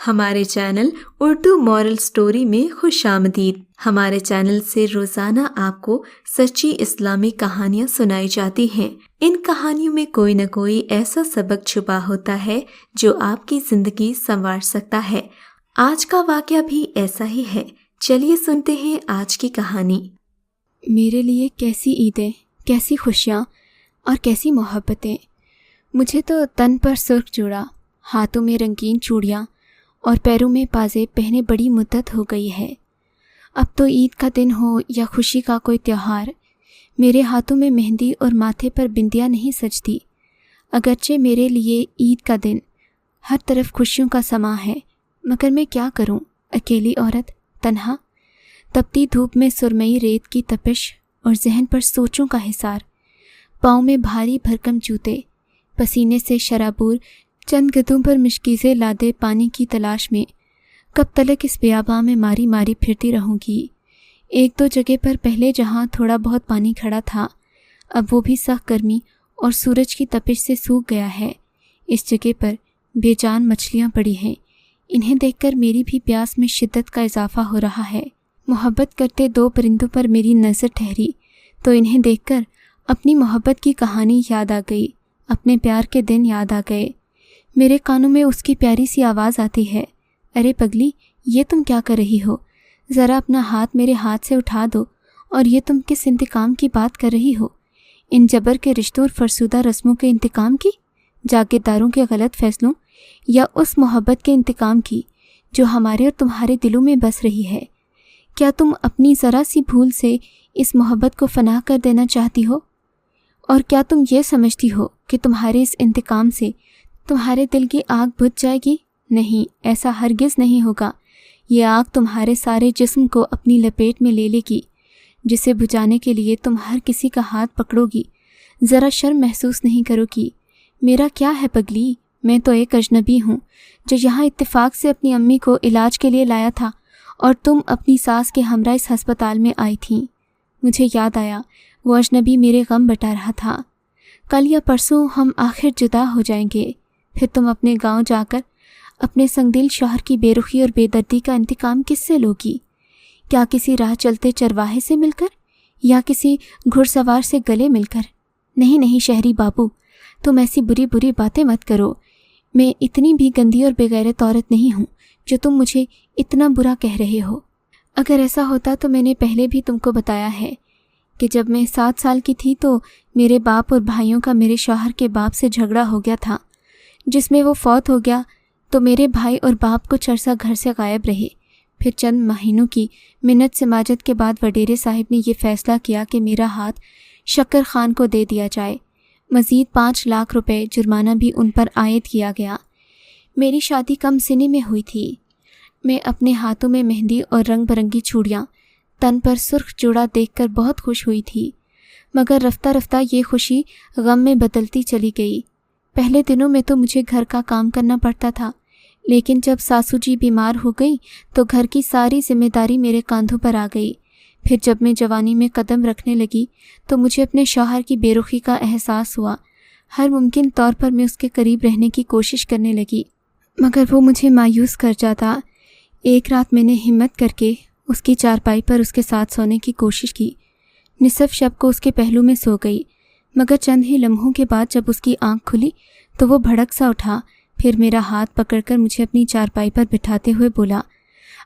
ہمارے channel Urdu moral story میں خوش آمدید۔ ہمارے چینل سے روزانہ آپ کو سچی اسلامی کہانیاں سنائی جاتی ہیں۔ ان کہانیوں میں کوئی نہ کوئی ایسا سبق چھپا ہوتا ہے جو آپ کی زندگی سنوار سکتا ہے۔ آج کا واقعہ بھی ایسا ہی ہے۔ چلیے سنتے ہیں آج کی کہانی۔ میرے لیے کیسی عیدیں، کیسی خوشیاں اور کیسی محبتیں۔ مجھے تو تن پر سرخ جوڑا، ہاتھوں میں رنگین چوڑیاں اور پیروں میں پازیب پہنے بڑی مدت ہو گئی ہے۔ اب تو عید کا دن ہو یا خوشی کا کوئی تہوار، میرے ہاتھوں میں مہندی اور ماتھے پر بندیاں نہیں سجتی۔ اگرچہ میرے لیے عید کا دن ہر طرف خوشیوں کا سماں ہے، مگر میں کیا کروں؟ اکیلی عورت، تنہا، تپتی دھوپ میں سرمئی ریت کی تپش اور ذہن پر سوچوں کا حصار، پاؤں میں بھاری بھرکم جوتے، پسینے سے شرابور، چند گدوں پر مشکیزیں لادے پانی کی تلاش میں کب تلک اس بیاباں میں ماری ماری پھرتی رہوں گی۔ ایک دو جگہ پر پہلے جہاں تھوڑا بہت پانی کھڑا تھا، اب وہ بھی سخت گرمی اور سورج کی تپش سے سوکھ گیا ہے۔ اس جگہ پر بے جان مچھلیاں پڑی ہیں، انہیں دیکھ کر میری بھی پیاس میں شدت کا اضافہ ہو رہا ہے۔ محبت کرتے دو پرندوں پر میری نظر ٹھہری تو انہیں دیکھ کر اپنی محبت کی کہانی یاد آ گئی، اپنے پیار کے دن یاد آ گئے۔ میرے کانوں میں اس کی پیاری سی آواز آتی ہے، ارے پگلی، یہ تم کیا کر رہی ہو؟ ذرا اپنا ہاتھ میرے ہاتھ سے اٹھا دو، اور یہ تم کس انتقام کی بات کر رہی ہو؟ ان جبر کے رشتوں اور فرسودہ رسموں کے انتقام کی، جاگیرداروں کے غلط فیصلوں، یا اس محبت کے انتقام کی جو ہمارے اور تمہارے دلوں میں بس رہی ہے؟ کیا تم اپنی ذرا سی بھول سے اس محبت کو فنا کر دینا چاہتی ہو؟ اور کیا تم یہ سمجھتی ہو کہ تمہارے اس انتقام سے تمہارے دل کی آگ بجھ جائے گی؟ نہیں، ایسا ہرگز نہیں ہوگا۔ یہ آگ تمہارے سارے جسم کو اپنی لپیٹ میں لے لے گی، جسے بجھانے کے لیے تم ہر کسی کا ہاتھ پکڑو گی، ذرا شرم محسوس نہیں کرو گی۔ میرا کیا ہے پگلی، میں تو ایک اجنبی ہوں جو یہاں اتفاق سے اپنی امی کو علاج کے لیے لایا تھا، اور تم اپنی ساس کے ہمراہ اس ہسپتال میں آئی تھیں۔ مجھے یاد آیا وہ اجنبی میرے غم بٹا رہا تھا۔ کل یا پرسوں ہم آخر جدا ہو جائیں گے، پھر تم اپنے گاؤں جا کر اپنے سنگدل شوہر کی بے رخی اور بے دردی کا انتقام کس سے لوگی؟ کیا کسی راہ چلتے چرواہے سے مل کر، یا کسی گھڑ سوار سے گلے مل کر؟ نہیں نہیں شہری بابو، تم ایسی بری بری باتیں مت کرو۔ میں اتنی بھی گندی اور بے غیرت عورت نہیں ہوں جو تم مجھے اتنا برا کہہ رہے ہو۔ اگر ایسا ہوتا تو میں نے پہلے بھی تم کو بتایا ہے کہ جب میں 7 سال کی تھی تو میرے باپ اور بھائیوں کا میرے شوہر کے باپ سے جھگڑا ہو گیا تھا، جس میں وہ فوت ہو گیا تو میرے بھائی اور باپ کچھ عرصہ گھر سے غائب رہے۔ پھر چند مہینوں کی منت سماجت کے بعد وڈیرے صاحب نے یہ فیصلہ کیا کہ میرا ہاتھ شکر خان کو دے دیا جائے۔ مزید 5 لاکھ روپے جرمانہ بھی ان پر عائد کیا گیا۔ میری شادی کم سنی میں ہوئی تھی۔ میں اپنے ہاتھوں میں مہندی اور رنگ برنگی چوڑیاں، تن پر سرخ جوڑا دیکھ کر بہت خوش ہوئی تھی، مگر رفتہ رفتہ یہ خوشی غم میں بدلتی چلی گئی۔ پہلے دنوں میں تو مجھے گھر کا کام کرنا پڑتا تھا، لیکن جب ساسو جی بیمار ہو گئی تو گھر کی ساری ذمہ داری میرے کاندھوں پر آ گئی۔ پھر جب میں جوانی میں قدم رکھنے لگی تو مجھے اپنے شوہر کی بے رخی کا احساس ہوا۔ ہر ممکن طور پر میں اس کے قریب رہنے کی کوشش کرنے لگی، مگر وہ مجھے مایوس کر جاتا۔ ایک رات میں نے ہمت کر کے اس کی چارپائی پر اس کے ساتھ سونے کی کوشش کی۔ نصف شب کو اس کے پہلو میں سو گئی، مگر چند ہی لمحوں کے بعد جب اس کی آنکھ کھلی تو وہ بھڑک سا اٹھا، پھر میرا ہاتھ پکڑ کر مجھے اپنی چارپائی پر بٹھاتے ہوئے بولا،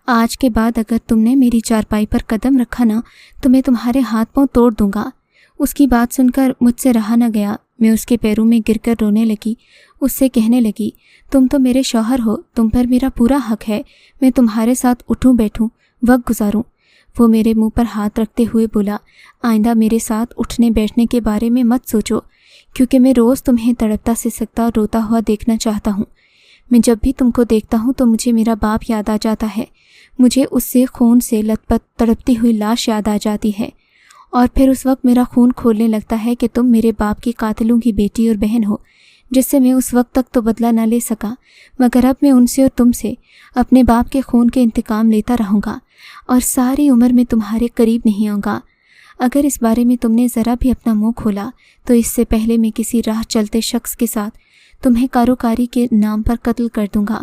آج کے بعد اگر تم نے میری چارپائی پر قدم رکھا نا تو میں تمہارے ہاتھ پاؤں توڑ دوں گا۔ اس کی بات سن کر مجھ سے رہا نہ گیا، میں اس کے پیروں میں گر کر رونے لگی، اس سے کہنے لگی، تم تو میرے شوہر ہو، تم پر میرا پورا حق ہے، میں تمہارے ساتھ اٹھوں بیٹھوں، وقت گزاروں۔ وہ میرے منہ پر ہاتھ رکھتے ہوئے بولا، آئندہ میرے ساتھ اٹھنے بیٹھنے کے بارے میں مت سوچو، کیونکہ میں روز تمہیں تڑپتا سسکتا اور روتا ہوا دیکھنا چاہتا ہوں۔ میں جب بھی تم کو دیکھتا ہوں تو مجھے میرا باپ یاد آ جاتا ہے، مجھے اس سے خون سے لت پت تڑپتی ہوئی لاش یاد آ جاتی ہے، اور پھر اس وقت میرا خون کھولنے لگتا ہے کہ تم میرے باپ کی قاتلوں کی بیٹی اور بہن ہو، جس سے میں اس وقت تک تو بدلہ نہ لے سکا، مگر اب میں ان سے اور تم سے اپنے باپ کے خون کے انتقام لیتا رہوں گا، اور ساری عمر میں تمہارے قریب نہیں آؤں گا۔ اگر اس بارے میں تم نے ذرا بھی اپنا منہ کھولا تو اس سے پہلے میں کسی راہ چلتے شخص کے ساتھ تمہیں کاروکاری کے نام پر قتل کر دوں گا،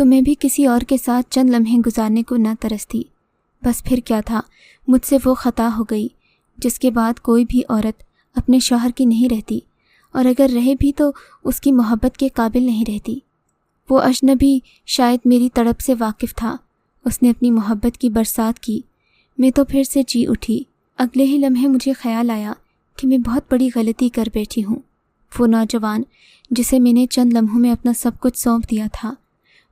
تو میں بھی کسی اور کے ساتھ چند لمحے گزارنے کو نہ ترستی۔ بس پھر کیا تھا، مجھ سے وہ خطا ہو گئی جس کے بعد کوئی بھی عورت اپنے شوہر کی نہیں رہتی، اور اگر رہے بھی تو اس کی محبت کے قابل نہیں رہتی۔ وہ اجنبی شاید میری تڑپ سے واقف تھا، اس نے اپنی محبت کی برسات کی۔ میں تو پھر سے جی اٹھی۔ اگلے ہی لمحے مجھے خیال آیا کہ میں بہت بڑی غلطی کر بیٹھی ہوں۔ وہ نوجوان جسے میں نے چند لمحوں میں اپنا سب کچھ سونپ دیا تھا،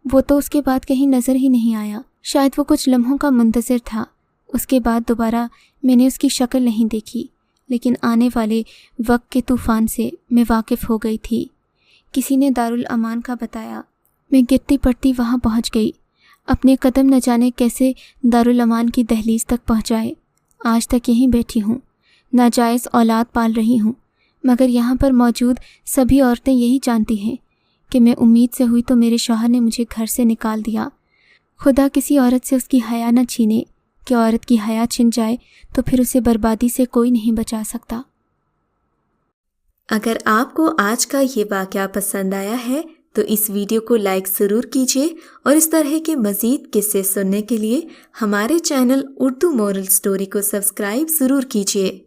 وہ تو اس کے بعد کہیں نظر ہی نہیں آیا۔ شاید وہ کچھ لمحوں کا منتظر تھا۔ اس کے بعد دوبارہ میں نے اس کی شکل نہیں دیکھی، لیکن آنے والے وقت کے طوفان سے میں واقف ہو گئی تھی۔ کسی نے دارالامان کا بتایا۔ میں گرتی پڑتی وہاں پہنچ گئی۔ اپنے قدم نہ جانے کیسے دارالامان کی دہلیز تک پہنچائے۔ آج تک یہیں بیٹھی ہوں، ناجائز اولاد پال رہی ہوں، مگر یہاں پر موجود سبھی عورتیں یہی جانتی ہیں کہ میں امید سے ہوئی تو میرے شوہر نے مجھے گھر سے نکال دیا۔ خدا کسی عورت سے اس کی حیا نہ چھینے کہ عورت کی حیا چھن جائے تو پھر اسے بربادی سے کوئی نہیں بچا سکتا۔ اگر آپ کو آج کا یہ واقعہ پسند آیا ہے تو اس ویڈیو کو لائک ضرور کیجیے، اور اس طرح کے مزید قصے سننے کے لیے ہمارے چینل اردو مورل سٹوری کو سبسکرائب ضرور کیجیے۔